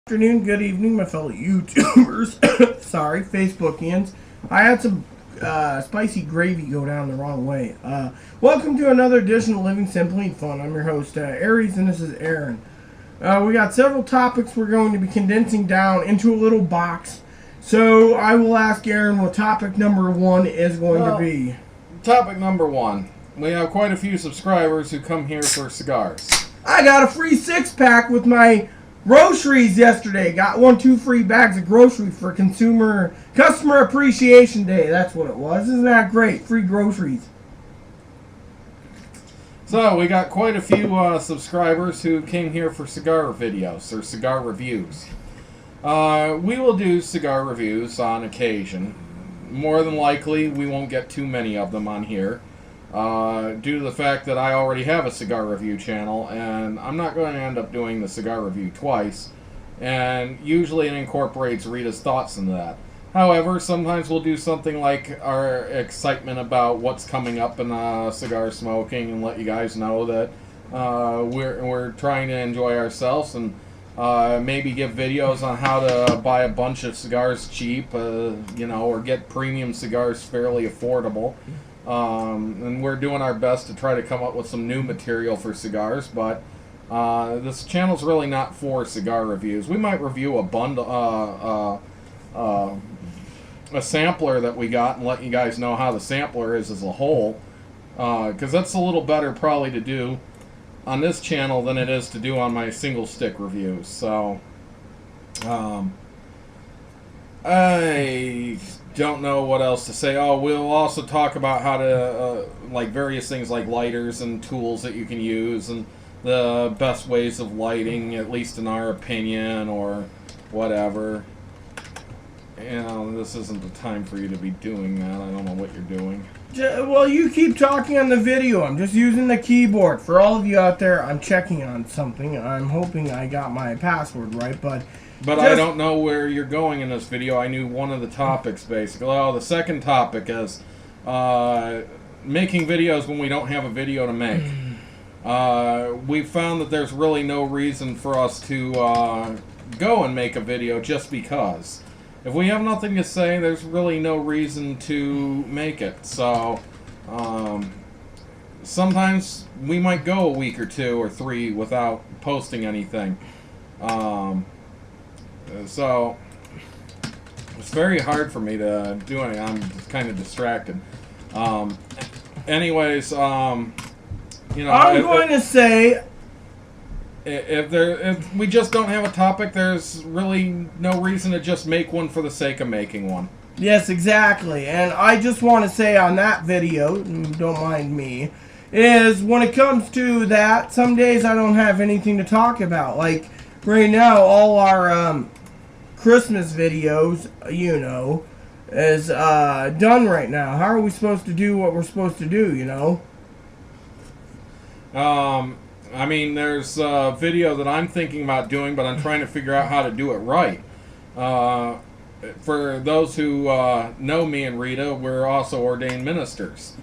Afternoon, good evening, my fellow YouTubers. Sorry, Facebookians. I had some spicy gravy go down the wrong way. Welcome to another edition of Living Simply and Fun. I'm your host, Aries, and this is Aaron. We got several topics we're going to be condensing down into a little box. So I will ask Aaron what topic number one is going to be. Topic number one. We have quite a few subscribers who come here for cigars. I got a free 6-pack with my groceries yesterday. Got 2 free bags of groceries for Customer Appreciation Day. That's what it was. Isn't that great? Free groceries. So we got quite a few subscribers who came here for cigar videos or cigar reviews. We will do cigar reviews on occasion. More than likely, we won't get too many of them on here. Due to the fact that I already have a cigar review channel, and I'm not going to end up doing the cigar review twice, and usually it incorporates Rita's thoughts into that. However, sometimes we'll do something like our excitement about what's coming up in cigar smoking and let you guys know that we're trying to enjoy ourselves, and maybe give videos on how to buy a bunch of cigars cheap, or get premium cigars fairly affordable. And we're doing our best to try to come up with some new material for cigars, but this channel's really not for cigar reviews. We might review a bundle, a sampler that we got, and let you guys know how the sampler is as a whole, because that's a little better probably to do on this channel than it is to do on my single stick reviews. So I don't know what else to say. Oh, we'll also talk about how to, like various things like lighters and tools that you can use and the best ways of lighting, at least in our opinion, or whatever. This isn't the time for you to be doing that. I don't know what you're doing. Well, you keep talking on the video. I'm just using the keyboard. For all of you out there, I'm checking on something. I'm hoping I got my password right, but I don't know where you're going in this video. I knew one of the topics, basically. Oh, the second topic is making videos when we don't have a video to make. We found that there's really no reason for us to go and make a video just because. If we have nothing to say, there's really no reason to make it. So, sometimes we might go a week or 2 or 3 without posting anything. So it's very hard for me to do anything. I'm kind of distracted. Anyways, I'm going to say, if we just don't have a topic, there's really no reason to just make one for the sake of making one. Yes, exactly. And I just want to say on that video, don't mind me, is when it comes to that, some days I don't have anything to talk about. Like right now, all our Christmas videos, is done right now. How are we supposed to do what we're supposed to do, I mean, there's a video that I'm thinking about doing, but I'm trying to figure out how to do it right. For those who know me and Rita, we're also ordained ministers.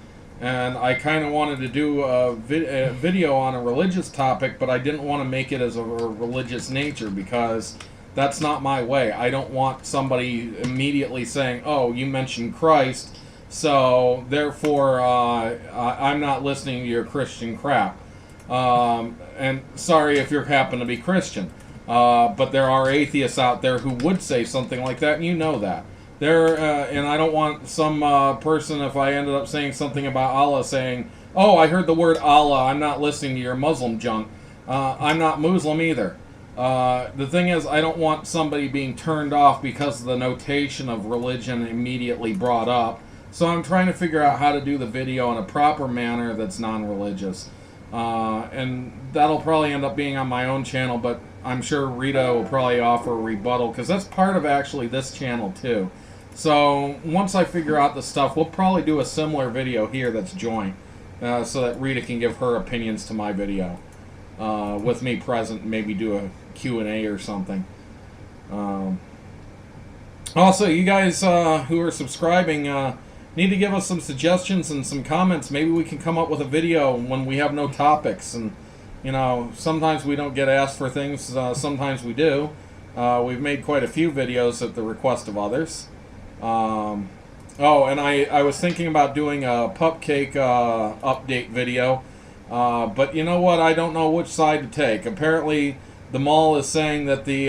And I kind of wanted to do a video on a religious topic, but I didn't want to make it as a religious nature because that's not my way. I don't want somebody immediately saying, oh, you mentioned Christ, so therefore I'm not listening to your Christian crap. And sorry if you happen to be Christian, but there are atheists out there who would say something like that, and you know that. And I don't want some person, if I ended up saying something about Allah, saying, oh, I heard the word Allah, I'm not listening to your Muslim junk. I'm not Muslim either. The thing is, I don't want somebody being turned off because of the notation of religion immediately brought up. So I'm trying to figure out how to do the video in a proper manner that's non-religious. And that'll probably end up being on my own channel, but I'm sure Rita will probably offer a rebuttal, because that's part of actually this channel too. So once I figure out the stuff, we'll probably do a similar video here that's joint, so that Rita can give her opinions to my video. With me present, maybe do a Q&A or something. Also, you guys who are subscribing need to give us some suggestions and some comments. Maybe we can come up with a video when we have no topics. And sometimes we don't get asked for things, sometimes we do. We've made quite a few videos at the request of others. Oh, and I was thinking about doing a Pupcake update video. But you know what? I don't know which side to take. Apparently, the mall is saying that the...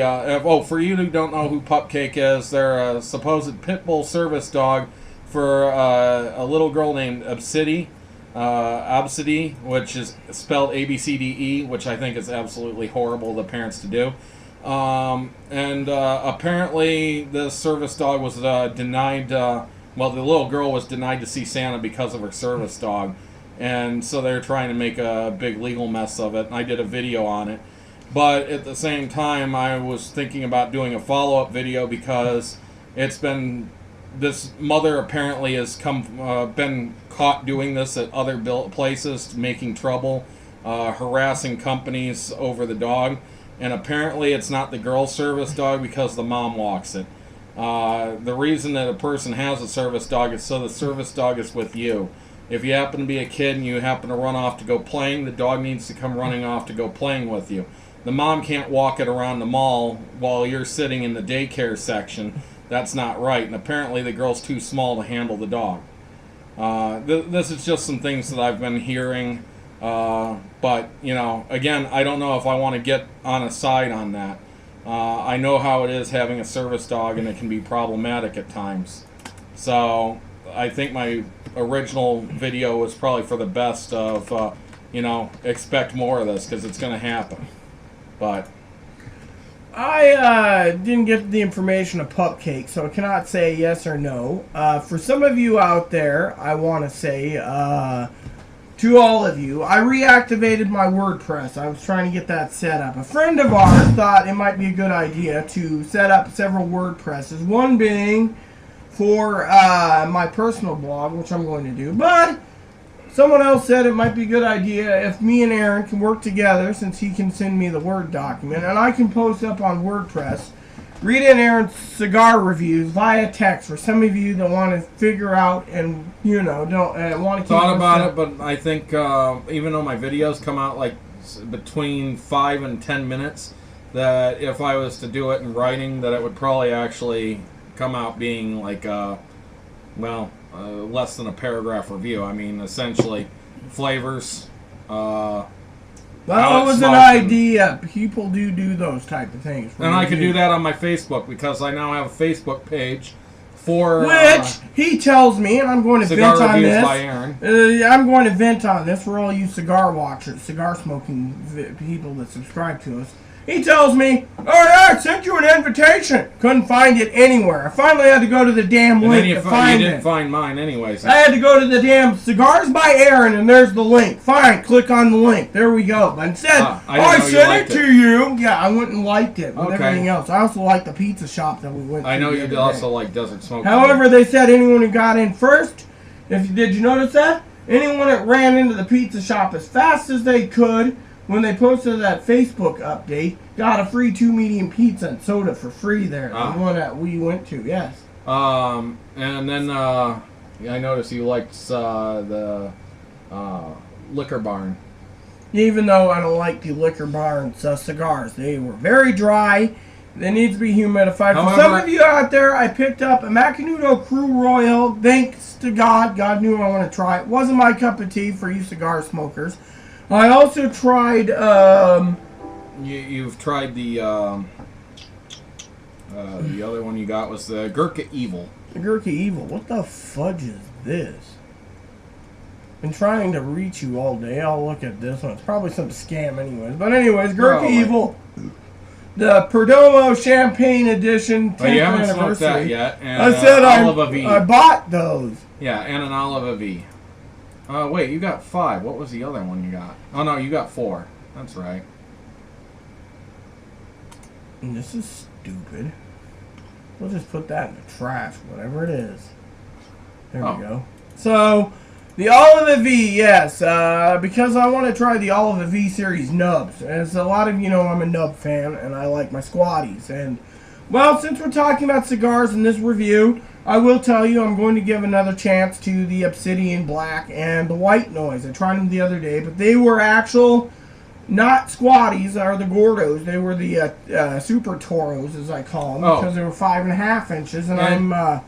for you who don't know who Pupcake is, they're a supposed pit bull service dog for a little girl named Absidy, which is spelled ABCDE, which I think is absolutely horrible of the parents to do. Apparently the service dog was denied, the little girl was denied to see Santa because of her service dog. And so they're trying to make a big legal mess of it, and I did a video on it. But at the same time, I was thinking about doing a follow-up video because it's been... This mother apparently has been caught doing this at other places, making trouble, harassing companies over the dog. And apparently it's not the girl's service dog because the mom walks it. The reason that a person has a service dog is so the service dog is with you. If you happen to be a kid and you happen to run off to go playing, the dog needs to come running off to go playing with you. The mom can't walk it around the mall while you're sitting in the daycare section. That's not right. And apparently the girl's too small to handle the dog. This is just some things that I've been hearing. But, you know, again, I don't know if I want to get on a side on that. I know how it is having a service dog, and it can be problematic at times. So I think my original video was probably for the best of, expect more of this because it's going to happen. But I didn't get the information of Pupcake, so I cannot say yes or no. For some of you out there, I want to say to all of you, I reactivated my WordPress. I was trying to get that set up. A friend of ours thought it might be a good idea to set up several WordPresses, one being for my personal blog, which I'm going to do. But someone else said it might be a good idea if me and Aaron can work together, since he can send me the Word document, and I can post up on WordPress Rita and Aaron's cigar reviews via text for some of you that want to figure out and, don't want to keep... Thought about it, but I think even though my videos come out like between 5 and 10 minutes, that if I was to do it in writing, that it would probably actually come out being like, less than a paragraph review. I mean, essentially, flavors, Well, it was an idea. People do those type of things. And I could do that on my Facebook because I now have a Facebook page for... Which, he tells me, and I'm going to vent on this. By Aaron. I'm going to vent on this for all you cigar watchers, cigar smoking people that subscribe to us. He tells me, oh yeah, I sent you an invitation. Couldn't find it anywhere. I finally had to go to the damn link to find it. You didn't find mine anyways. I had to go to the damn Cigars by Aaron, and there's the link. Fine, click on the link. There we go. But instead, I sent it to you. Yeah, I went and liked it with everything else. I also liked the pizza shop that we went to. I know you also like Desert Smoke. However, they said anyone who got in first, did you notice that? Anyone that ran into the pizza shop as fast as they could, when they posted that Facebook update, got a free 2 medium pizza and soda for free there. The one that we went to, yes. And then I noticed you liked the Liquor Barn. Even though I don't like the Liquor Barn's cigars. They were very dry. They need to be humidified. For some of you out there, I picked up a Macanudo Crew Royal. Thanks to God. God knew I want to try it. Wasn't my cup of tea for you cigar smokers. I also tried, You've tried the other one you got was the Gurkha Evil. The Gurkha Evil. What the fudge is this? Been trying to reach you all day. I'll look at this one. It's probably some scam anyways. But anyways, Gurkha Evil. The Perdomo Champagne Edition 10th you haven't anniversary. Smoked that yet. And, I said I bought those. Yeah, and an Olive V. Wait, you got 5. What was the other one you got? Oh, no, you got 4. That's right. And this is stupid. We'll just put that in the trash, whatever it is. There we go. So, the Olive V, yes. Because I want to try the Olive V series nubs. As a lot of you know, I'm a nub fan, and I like my squatties. And, well, since we're talking about cigars in this review, I will tell you I'm going to give another chance to the Obsidian Black and the White Noise. I tried them the other day, but they were actual not squatties, are the gordos. They were the super toros, as I call them, because they were 5.5 inches, and I'm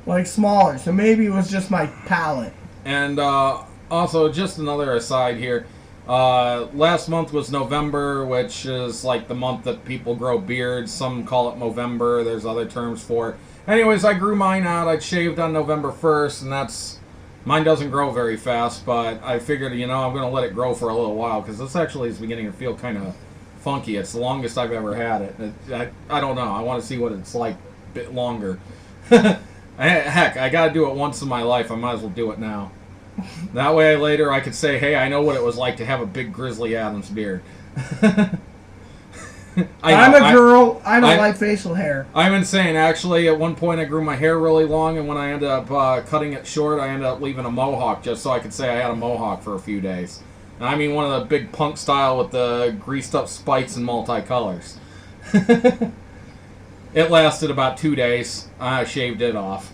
like smaller. So maybe it was just my palate. And also, just another aside here. Last month was November, which is like the month that people grow beards. Some call it Movember. There's other terms for it. Anyways, I grew mine out. I shaved on November 1st, and mine doesn't grow very fast, but I figured, I'm going to let it grow for a little while, because this actually is beginning to feel kind of funky. It's the longest I've ever had it. I don't know. I want to see what it's like a bit longer. Heck, I got to do it once in my life. I might as well do it now. That way later I could say, hey, I know what it was like to have a big Grizzly Adams beard. I'm a girl. I don't like facial hair. I'm insane. Actually, at one point I grew my hair really long, and when I ended up cutting it short, I ended up leaving a mohawk just so I could say I had a mohawk for a few days. And I mean one of the big punk style with the greased up spikes and multicolors. It lasted about 2 days. I shaved it off.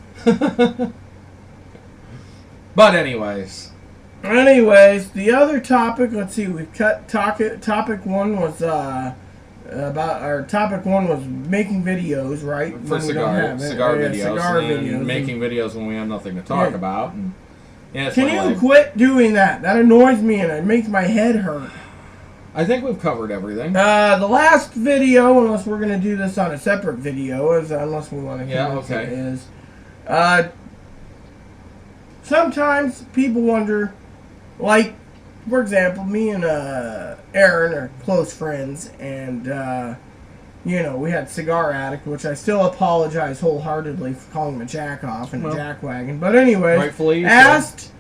But anyways, the other topic. Let's see. We cut topic one was topic one was making videos, right? For cigar videos, and making videos when we have nothing to talk about. And, can you quit doing that? That annoys me and it makes my head hurt. I think we've covered everything. The last video, unless we're going to do this on a separate video, unless we want to is sometimes people wonder, like, for example, me and Aaron are close friends, and we had Cigar Addict, which I still apologize wholeheartedly for calling him a jack-off and a jackwagon. But anyways, rightfully asked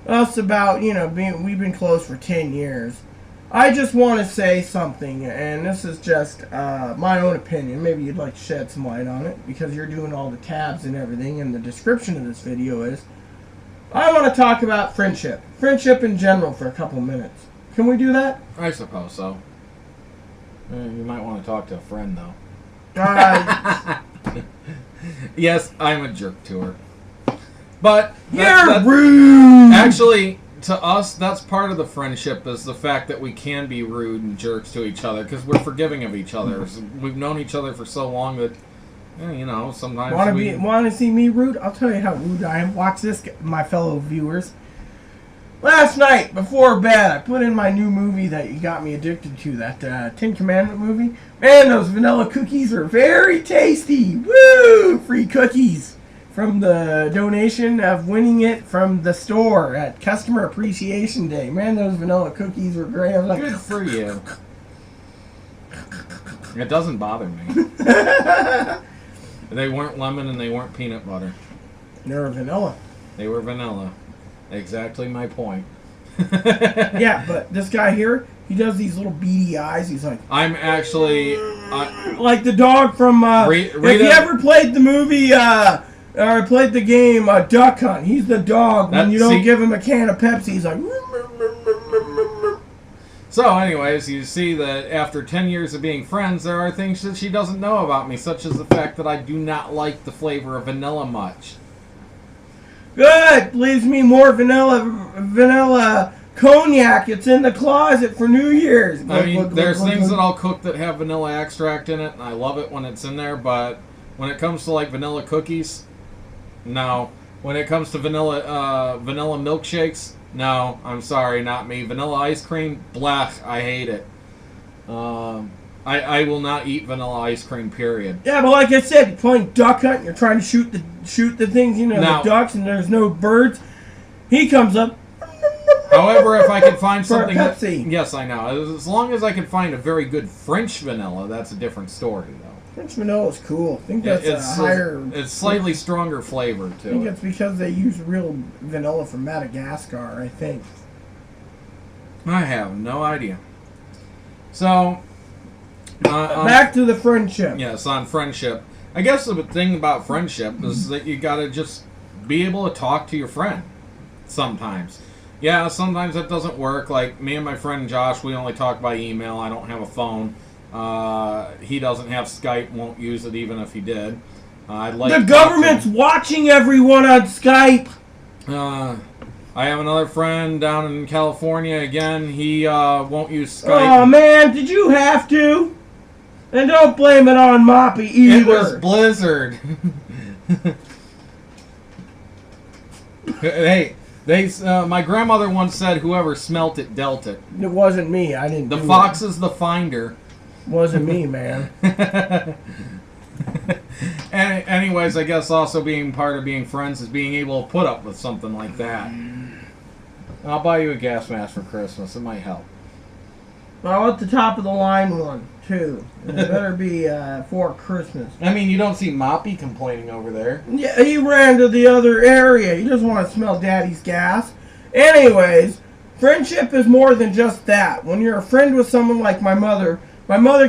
us about, we've been close for 10 years. I just want to say something, and this is just my own opinion. Maybe you'd like to shed some light on it, because you're doing all the tabs and everything, and the description of this video is, I want to talk about friendship. Friendship in general for a couple minutes. Can we do that? I suppose so. You might want to talk to a friend, though. Yes, I'm a jerk to her. But you're rude! Actually, to us, that's part of the friendship, is the fact that we can be rude and jerks to each other, because we're forgiving of each other. We've known each other for so long that, sometimes Want to see me rude? I'll tell you how rude I am. Watch this, my fellow viewers. Last night, before bed, I put in my new movie that you got me addicted to, that Ten Commandment movie. Man, those vanilla cookies are very tasty. Woo! Free cookies from the donation of winning it from the store at Customer Appreciation Day. Man, those vanilla cookies were great. I was like, good for you. It doesn't bother me. They weren't lemon and they weren't peanut butter. They were vanilla. They were vanilla. Exactly my point. Yeah, but this guy here, he does these little beady eyes. He's like, I'm actually like the dog from Rita, if you ever played the movie or played the game Duck Hunt, he's the dog. When you don't give him a can of Pepsi, he's like. So anyways, you see that after 10 years of being friends, there are things that she doesn't know about me, such as the fact that I do not like the flavor of vanilla much. Good. Leaves me more vanilla cognac. It's in the closet for New Year's. There's things that I'll cook that have vanilla extract in it, and I love it when it's in there, but when it comes to like vanilla cookies, no. When it comes to vanilla milkshakes, no. I'm sorry, not me. Vanilla ice cream, blech, I hate it. I will not eat vanilla ice cream, period. Yeah, but like I said, you're playing Duck Hunt, you're trying to shoot the things, the ducks, and there's no birds. He comes up. However, if I can find something... Pepsi. Yes, I know. As long as I can find a very good French vanilla, that's a different story, though. French vanilla is cool. I think that's a higher... It's slightly stronger flavor, too. I think it's because they use real vanilla from Madagascar, I think. I have no idea. So... back to the friendship. Yes, on friendship. I guess the thing about friendship is that you gotta just be able to talk to your friend sometimes. Yeah, sometimes that doesn't work. Like, me and my friend Josh, we only talk by email. I don't have a phone. He doesn't have Skype, won't use it even if he did. I'd like the government's watching everyone on Skype. I have another friend down in California. Again, he won't use Skype. Oh man, did you have to? And don't blame it on Moppy either. It was blizzard. Hey, my grandmother once said, "Whoever smelt it dealt it." It wasn't me. I didn't. The fox is the finder. Wasn't me, man. Anyways, I guess also being part of being friends is being able to put up with something like that. I'll buy you a gas mask for Christmas. It might help. I want the top of the line one too. It better be for Christmas. I mean, you don't see Moppy complaining over there. Yeah, he ran to the other area. He doesn't want to smell Daddy's gas. Anyways, friendship is more than just that. When you're a friend with someone like my mother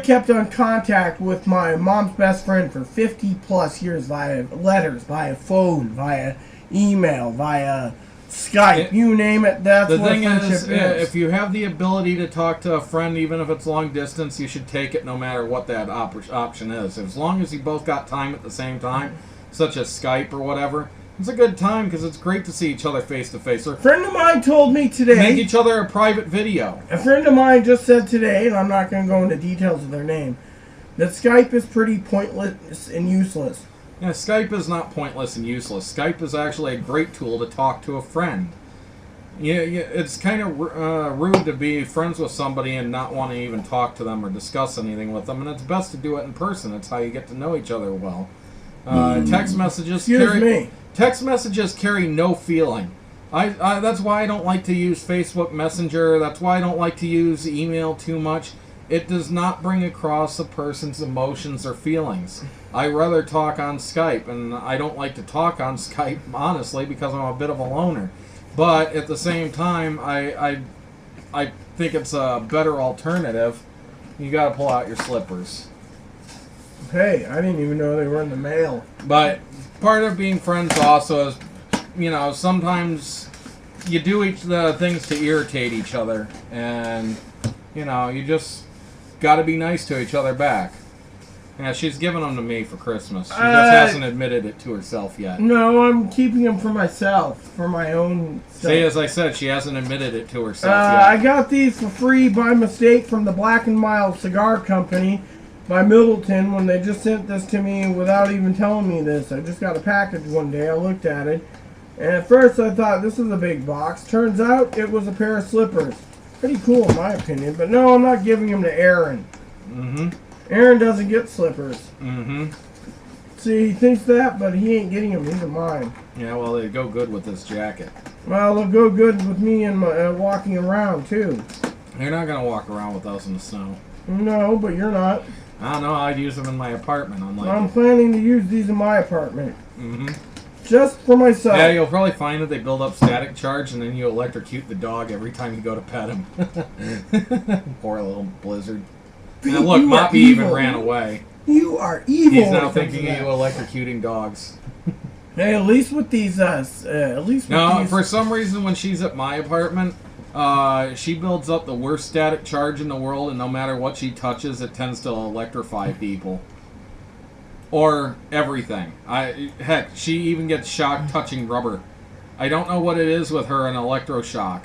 kept on contact with my mom's best friend for 50 plus years via letters, via phone, via email, via Skype, you name it. That's what friendship is. If you have the ability to talk to a friend, even if it's long distance, you should take it no matter what that option is. As long as you both got time at the same time, such as Skype or whatever, it's a good time because it's great to see each other face to face. A friend of mine told me today. Make each other a private video. A friend of mine just said today, and I'm not going to go into details of their name, that Skype is pretty pointless and useless. Yeah, Skype is not pointless and useless. Skype is actually a great tool to talk to a friend. Yeah, it's kind of rude to be friends with somebody and not want to even talk to them or discuss anything with them, and it's best to do it in person. It's how you get to know each other well. Text messages carry no feeling. That's why I don't like to use Facebook Messenger. That's why I don't like to use email too much. It does not bring across a person's emotions or feelings. I rather talk on Skype, and I don't like to talk on Skype, honestly, because I'm a bit of a loner. But at the same time, I think it's a better alternative. You got to pull out your slippers. Hey, I didn't even know they were in the mail. But part of being friends also is, sometimes you do the things to irritate each other, and you just got to be nice to each other back. Yeah, she's giving them to me for Christmas. She just hasn't admitted it to herself yet. No, I'm keeping them for myself, for my own stuff. See, as I said, she hasn't admitted it to herself yet. I got these for free by mistake from the Black & Mild Cigar Company by Middleton when they just sent this to me without even telling me this. I just got a package one day. I looked at it, and at first I thought this is a big box. Turns out it was a pair of slippers. Pretty cool in my opinion, but no, I'm not giving them to Aaron. Mm-hmm. Aaron doesn't get slippers. Mm-hmm. See, he thinks that, but he ain't getting them. These are mine. Yeah, well, they go good with this jacket. Well, they'll go good with me and my, walking around, too. You're not going to walk around with those in the snow. No, but you're not. I don't know. I'd use them in my apartment. I'm planning to use these in my apartment. Mm-hmm. Just for myself. Yeah, you'll probably find that they build up static charge, and then you electrocute the dog every time you go to pet him. Poor little blizzard. Now look, Moppy even ran away. You are evil. He's now thinking of you electrocuting dogs. Hey, at least with these, for some reason when she's at my apartment, she builds up the worst static charge in the world, and no matter what she touches, it tends to electrify people. Or everything. Heck, she even gets shocked touching rubber. I don't know what it is with her and electroshock.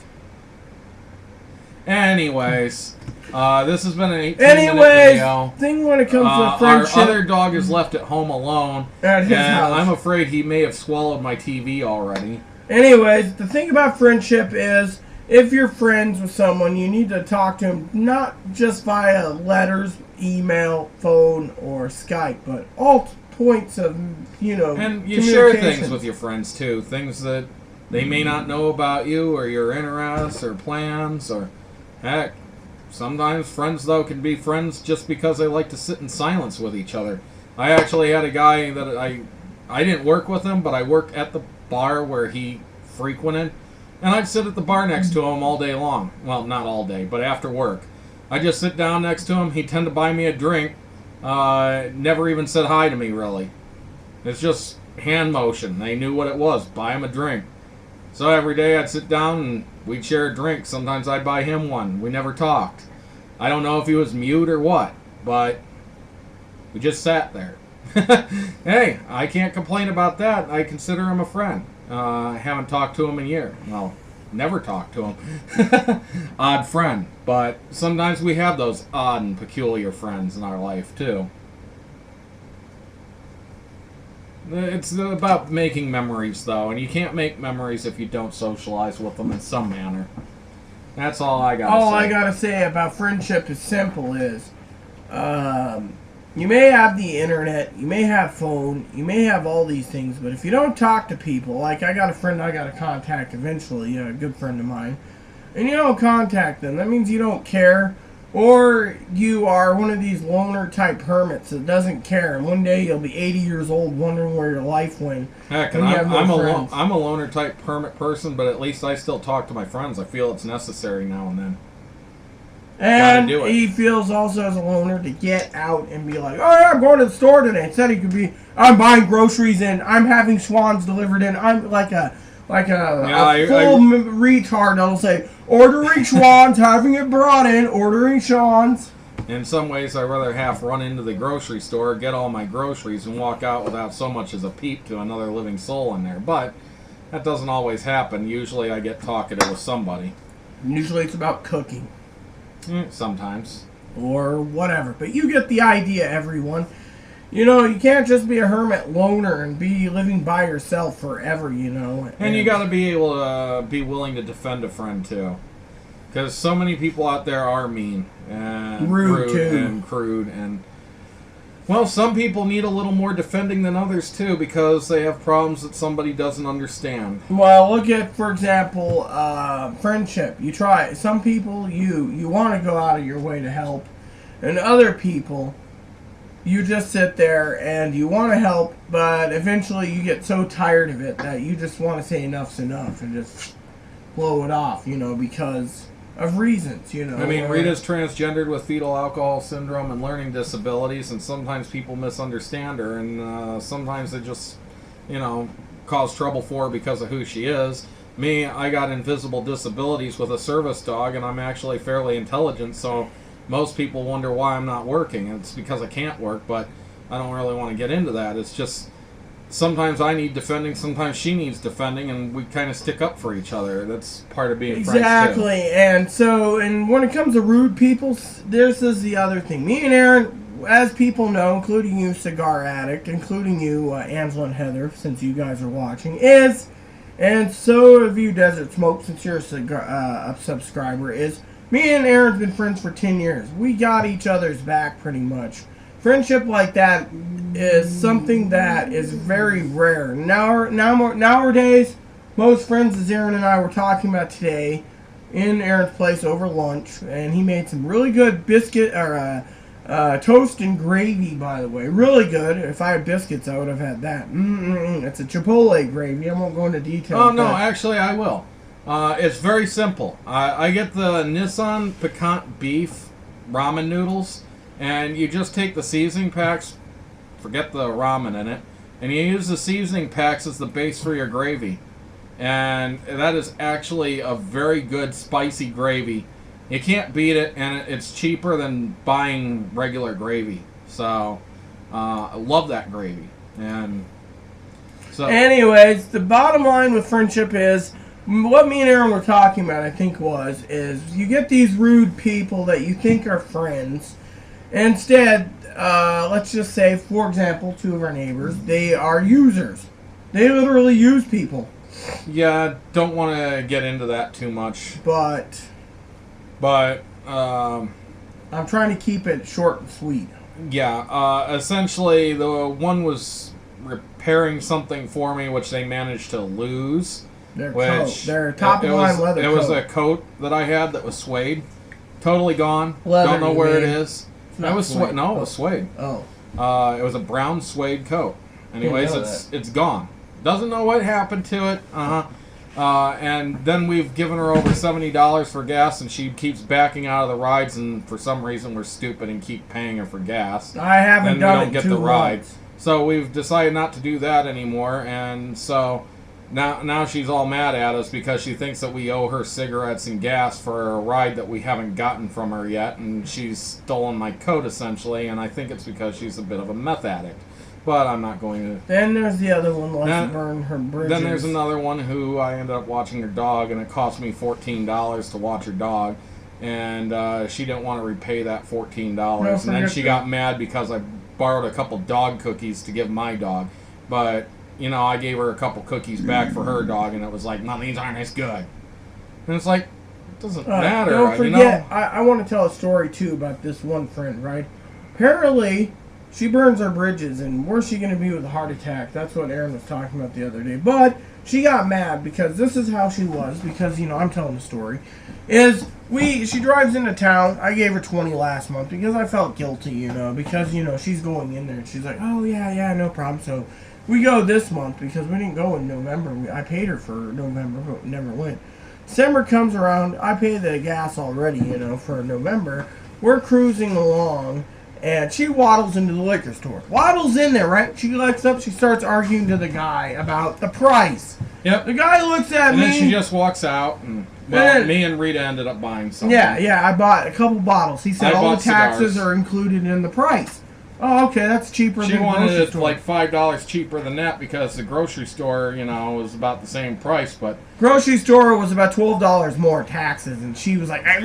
Anyways, this has been an 18-minute video. Thing when it comes to friendship. Our other dog is left at home alone. At his house. I'm afraid he may have swallowed my TV already. Anyways, the thing about friendship is, if you're friends with someone, you need to talk to them not just via letters, email, phone, or Skype, but all points of, And you share things with your friends, too. Things that they may not know about you, or your interests, or plans, or heck, sometimes friends, though, can be friends just because they like to sit in silence with each other. I actually had a guy that I didn't work with him, but I worked at the bar where he frequented, and I'd sit at the bar next to him all day long. Well, not all day, but after work. I just sit down next to him. He'd tend to buy me a drink. Never even said hi to me, really. It's just hand motion. They knew what it was. Buy him a drink. So every day I'd sit down and we'd share a drink. Sometimes I'd buy him one. We never talked. I don't know if he was mute or what, but we just sat there. Hey, I can't complain about that. I consider him a friend. I haven't talked to him in a year. Well, never talk to him. Odd friend. But sometimes we have those odd and peculiar friends in our life, too. It's about making memories, though, and you can't make memories if you don't socialize with them in some manner. That's all I gotta say. All I gotta say about friendship is simple is, you may have the internet, you may have phone, you may have all these things, but if you don't talk to people, like I got a friend I gotta contact eventually, a good friend of mine, and you don't contact them, that means you don't care, or you are one of these loner type hermits that doesn't care, and one day you'll be 80 years old wondering where your life went. Heck, and I'm a loner type hermit person, but at least I still talk to my friends. I feel it's necessary now and then. And he feels also as a loner to get out and be like, oh yeah, I'm going to the store today. Instead he could be, I'm buying groceries in, I'm having Schwans delivered in, I'm like a full retard that'll say, ordering Schwans, having it brought in, ordering Schwans. In some ways, I'd rather half run into the grocery store, get all my groceries, and walk out without so much as a peep to another living soul in there. But that doesn't always happen. Usually I get talkative with somebody. Usually it's about cooking. Sometimes. Or whatever. But you get the idea, everyone. You know, you can't just be a hermit loner and be living by yourself forever, you know. And you got to be able to be willing to defend a friend, too. Because so many people out there are mean. And rude too. And crude. And, well, some people need a little more defending than others, too, because they have problems that somebody doesn't understand. Well, look at, for example, friendship. You try. Some people, you want to go out of your way to help. And other people, you just sit there and you want to help, but eventually you get so tired of it that you just want to say enough's enough and just blow it off, you know, because of reasons, you know. I mean, Rita's transgendered with fetal alcohol syndrome and learning disabilities, and sometimes people misunderstand her, and sometimes they just, you know, cause trouble for her because of who she is. Me, I got invisible disabilities with a service dog, and I'm actually fairly intelligent, so most people wonder why I'm not working. It's because I can't work, but I don't really want to get into that. It's just sometimes I need defending, sometimes she needs defending, and we kind of stick up for each other. That's part of being friends, too. Exactly. And so, and when it comes to rude people, this is the other thing. Me and Aaron, as people know, including you, Cigar Addict, including you, Angela and Heather, since you guys are watching, is, and so have you, Desert Smoke, since you're a subscriber, is me and Aaron's been friends for 10 years. We got each other's back pretty much. Friendship like that is something that is very rare. Nowadays, most friends, as Aaron and I were talking about today, in Aaron's place over lunch, and he made some really good biscuit, or toast and gravy, by the way. Really good. If I had biscuits, I would have had that. It's a Chipotle gravy. I won't go into detail. Oh, no, actually, I will. It's very simple. I get the Nissan Piquant Beef ramen noodles, and you just take the seasoning packs, forget the ramen in it, and you use the seasoning packs as the base for your gravy. And that is actually a very good spicy gravy. You can't beat it, and it's cheaper than buying regular gravy. So, I love that gravy. And so, anyways, the bottom line with friendship is, what me and Aaron were talking about, I think is you get these rude people that you think are friends. Instead, let's just say, for example, two of our neighbors, they are users. They literally use people. Yeah, don't want to get into that too much. But I'm trying to keep it short and sweet. Yeah, essentially, the one was repairing something for me, which they managed to lose. Their top-of-the-line leather coat. It was a coat that I had that was suede. Totally gone. Leather, don't know where it is. It was suede. No, it was suede. Oh. It was a brown suede coat. Anyways, it's gone. Doesn't know what happened to it. And then we've given her over $70 for gas, and she keeps backing out of the rides, and for some reason we're stupid and keep paying her for gas. I haven't done it. We don't get the rides. So we've decided not to do that anymore, and so now she's all mad at us because she thinks that we owe her cigarettes and gas for a ride that we haven't gotten from her yet, and she's stolen my coat, essentially, and I think it's because she's a bit of a meth addict. But I'm not going to. Then there's the other one, let's Then- burn her bridges. Then there's another one who I ended up watching her dog, and it cost me $14 to watch her dog. And she didn't want to repay that $14. No, And then forget she that. got mad because I borrowed a couple dog cookies to give my dog. But, you know, I gave her a couple cookies back for her dog, and it was like, no, these aren't as good. And it's like, it doesn't matter. Don't you forget, know? I want to tell a story, too, about this one friend, right? Apparently, she burns her bridges, and where's she going to be with a heart attack? That's what Aaron was talking about the other day. But she got mad because this is how she was, because, you know, I'm telling the story, she drives into town. I gave her 20 last month because I felt guilty, you know, because, you know, she's going in there, and she's like, oh, yeah, no problem. So we go this month because we didn't go in November. I paid her for November, but never went. December comes around, I pay the gas already, you know, for November. We're cruising along, and she waddles into the liquor store. Waddles in there, right? She looks up, she starts arguing to the guy about the price. Yep. The guy looks at And me. then she just walks out, and, well, me and Rita ended up buying something. Yeah, I bought a couple bottles. He said I all the bought taxes cigars. are included in the price. Oh, okay, that's cheaper She than wanted grocery it store. like $5 cheaper than that because the grocery store, you know, was about the same price, but Grocery store was about $12 more taxes, and she was like, but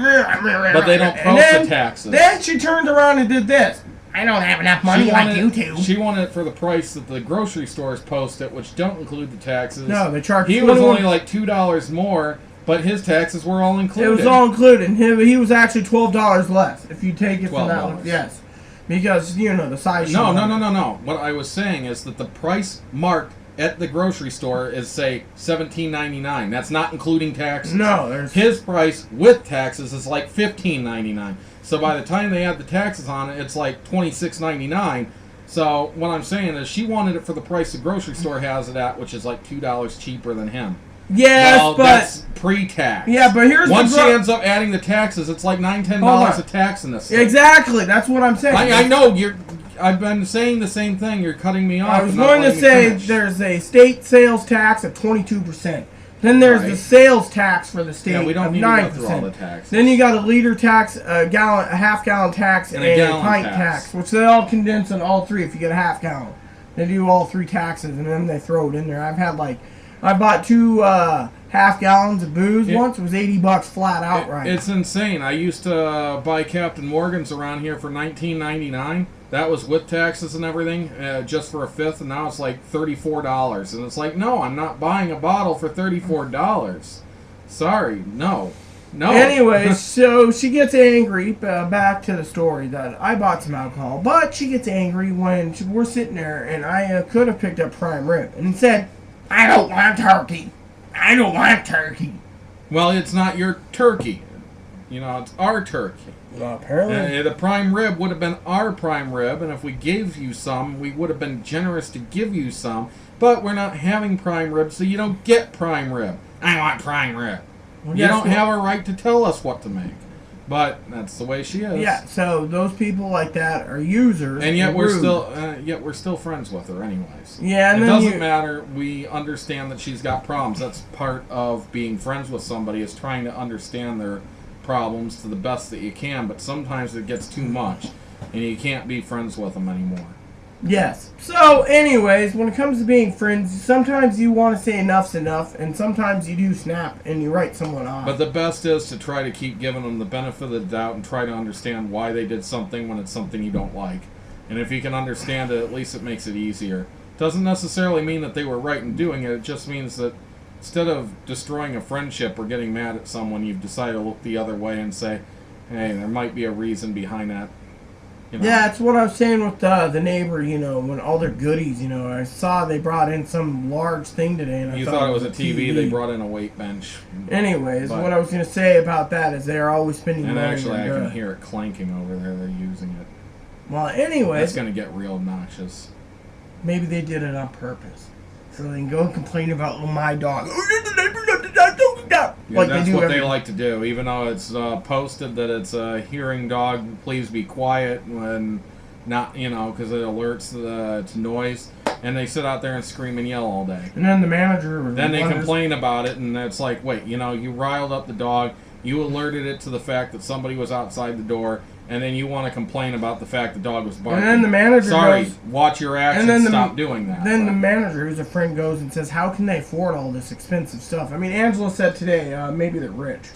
they don't And post then- the taxes. Then she turned around and did this. I don't have enough money She like wanted- you two. She wanted it for the price that the grocery stores post it, which don't include the taxes. No, they charge. He was 21 only like $2 more, but his taxes were all included. It was all included. He was actually $12 less if you take it from that one. $12. Yes, because you know the size. No. sheet. What I was saying is that the price marked at the grocery store is, say, $17.99. That's not including taxes. No, there's. His price with taxes is like $15.99. So by the time they add the taxes on it, it's like $26.99. So what I'm saying is she wanted it for the price the grocery store has it at, which is like $2 cheaper than him. Yes, Well, but that's pre-tax. yeah, but here's Once the she ends up adding the taxes, it's like $9-10 Hold on. of tax in this thing. Exactly, that's what I'm saying. I know I've been saying the same thing. You're cutting me off. I was and not going to letting me say finish. there's a state sales tax of 22%. Then there's the Right. sales tax for the state Yeah, we don't of need to go through all 9%. the taxes. Then you got a liter tax, a half gallon tax, and And a a gallon pint tax. tax, which they all condense in all three if you get a half gallon. They do all three taxes, and then they throw it in there. I bought two half gallons of booze once. It was $80 flat outright. It's insane. I used to buy Captain Morgan's around here for $19.99. That was with taxes and everything, just for a fifth, and now it's like $34. And it's like, no, I'm not buying a bottle for $34. Sorry, no. Anyway, so she gets angry. Back to the story that I bought some alcohol, but she gets angry when we're sitting there, and I could have picked up prime rib and said, "I don't want turkey. I don't want turkey." Well, it's not your turkey. You know, it's our turkey. Well, apparently, The prime rib would have been our prime rib, and if we gave you some, we would have been generous to give you some. But we're not having prime rib, so you don't get prime rib. I want prime rib. Well, You guess don't what? have a right to tell us what to make. But that's the way she is. Yeah. So those people like that are users, And yet we're rude. still friends with her, anyways. Yeah, and It then doesn't matter. We understand that she's got problems. That's part of being friends with somebody, is trying to understand their problems to the best that you can. But sometimes it gets too much, and you can't be friends with them anymore. Yes. So, anyways, when it comes to being friends, sometimes you want to say enough's enough, and sometimes you do snap and you write someone off. But the best is to try to keep giving them the benefit of the doubt and try to understand why they did something when it's something you don't like. And if you can understand it, at least it makes it easier. Doesn't necessarily mean that they were right in doing it. It just means that instead of destroying a friendship or getting mad at someone, you've decided to look the other way and say, hey, there might be a reason behind that. You know. Yeah, it's what I was saying with the neighbor, you know, when all their goodies, you know. I saw they brought in some large thing today, and I You thought thought it was a TV. They brought in a weight bench. Anyways, But- what I was going to say about that is they're always spending And money. actually, I on can hear it clanking over there. They're using it. Well, That's anyways, going to get real obnoxious. maybe they did it on purpose. So they can go and complain about my dog. Yeah, Like that's they do what every they like to do. Even though it's posted that it's a hearing dog, please be quiet when not, you know, because it alerts to noise. And they sit out there and scream and yell all day. And then the manager. Then they wonders- complain about it, and it's like, wait, you know, you riled up the dog, you alerted it to the fact that somebody was outside the door, and then you want to complain about the fact the dog was barking. And then the manager goes, watch your actions, and then stop doing that. Then the manager, who's a friend, goes and says, how can they afford all this expensive stuff? I mean, Angela said today, maybe they're rich.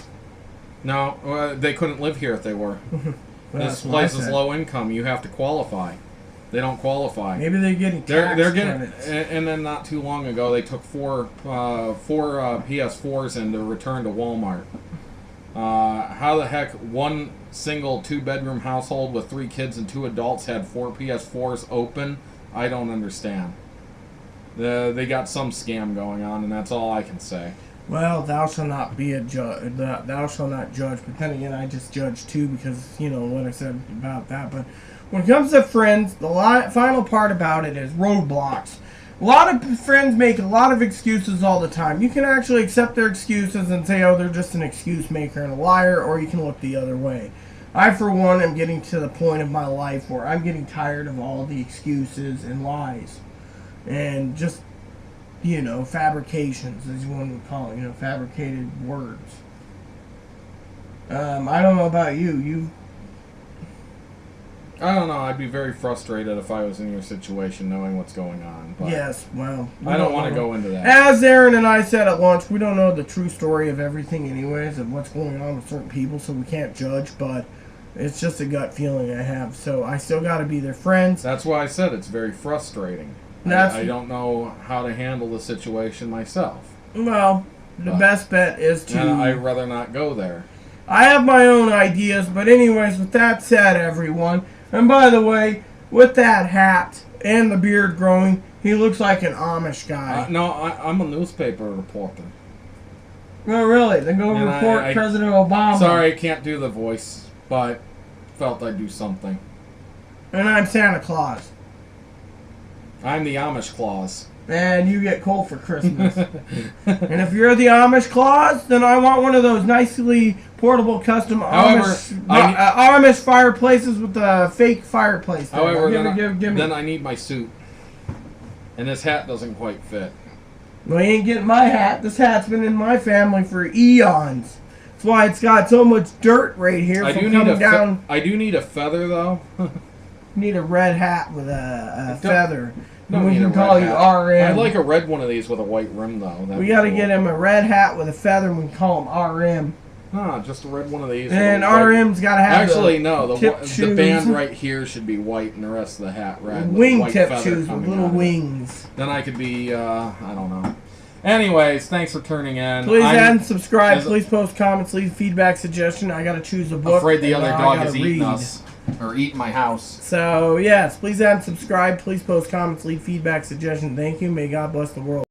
No, they couldn't live here if they were. This place is low income. You have to qualify. They don't qualify. Maybe they're getting tax credits. And then not too long ago, they took four PS4s in to return to Walmart. How the heck one single 2-bedroom household with 3 kids and 2 adults had 4 PS4s open? I don't understand. They got some scam going on, and that's all I can say. Well, thou shalt not be a judge. Thou shalt not judge. But then again, I just judge too because, you know, what I said about that. But when it comes to friends, the final part about it is roadblocks. A lot of friends make a lot of excuses all the time. You can actually accept their excuses and say, oh, they're just an excuse maker and a liar, or you can look the other way. I, for one, am getting to the point of my life where I'm getting tired of all the excuses and lies. And just, you know, fabrications, as one would call it, you know, fabricated words. I don't know about you. I don't know. I'd be very frustrated if I was in your situation knowing what's going on. But yes, well, I don't want to go into that. As Aaron and I said at lunch, we don't know the true story of everything anyways, of what's going on with certain people, so we can't judge, but it's just a gut feeling I have. So I still got to be their friends. That's why I said it's very frustrating. I don't know how to handle the situation myself. Well, the best bet is to... I'd rather not go there. I have my own ideas, but anyways, with that said, everyone, and by the way, with that hat and the beard growing, he looks like an Amish guy. No, I'm a newspaper reporter. Oh, really? Then go report President Obama. Sorry, I can't do the voice, but felt I'd do something. And I'm Santa Claus. I'm the Amish Claus. And you get coal for Christmas. And if you're the Amish Claus, then I want one of those nicely portable custom Amish fireplaces with the fake fireplace. However, then I need my suit. And this hat doesn't quite fit. Well, you ain't getting my hat. This hat's been in my family for eons. That's why it's got so much dirt right here I do need a feather, though. Need a red hat with a feather. And we can call you RM. I'd like a red one of these with a white rim, though. We got to get him a red hat with a feather, and we can call him RM. Just a red one of these. And RM's got to have the band right here should be white, and the rest of the hat red. Wingtip shoes with little wings. Then I could be, I don't know. Anyways, thanks for turning in. Please add and subscribe. Please post comments, leave feedback, suggestion. I got to choose a book. Afraid the other dog is eating us. Or eat my house. So, yes, please add and subscribe. Please post comments, leave feedback, suggestions. Thank you. May God bless the world.